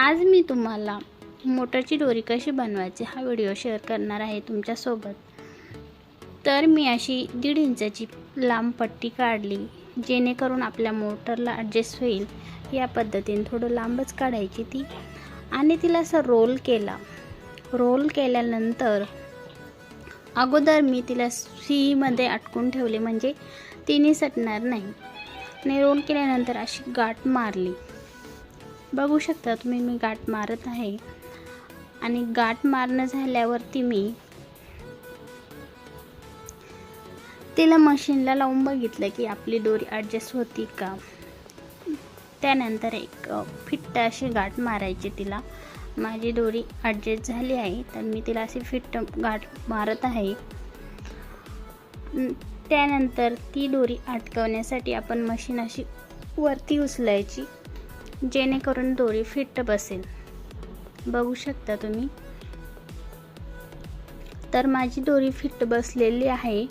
आज मी तुम्हाला मोटरची दोरी कशी बनवायची हा व्हिडिओ शेअर करणार आहे तुमच्यासोबत। तर मी अशी 1.5 इंचाची लांब पट्टी काढली, जेणेकरून आपल्या मोटरला ॲडजस्ट होईल। या पद्धतीने थोडं लांबच काढायची ती आणि तिला असं रोल केला। रोल केल्यानंतर अगोदर मी तिला सुईमध्ये अटकून ठेवले, म्हणजे ती निसटणार नाही। आणि रोल केल्यानंतर अशी गाठ मारली, बघू शकता तुम्ही मी गाठ मारत आहे। आणि गाठ मारणं झाल्यावरती मी तिला मशीनला लावून बघितलं की आपली दोरी ॲडजस्ट होती का। त्यानंतर एक फिट्ट अशी गाठ मारायची तिला। माझी दोरी ॲडजस्ट झाली आहे, तर मी तिला अशी फिट्ट गाठ मारत आहे। त्यानंतर ती दोरी अटकवण्यासाठी आपण मशीन अशी वरती उचलायची, जेणेकरून दोरी फिट्ट बसेल। बघू शकता तुम्ही, तर माझी दोरी फिट्ट बसलेली आहे।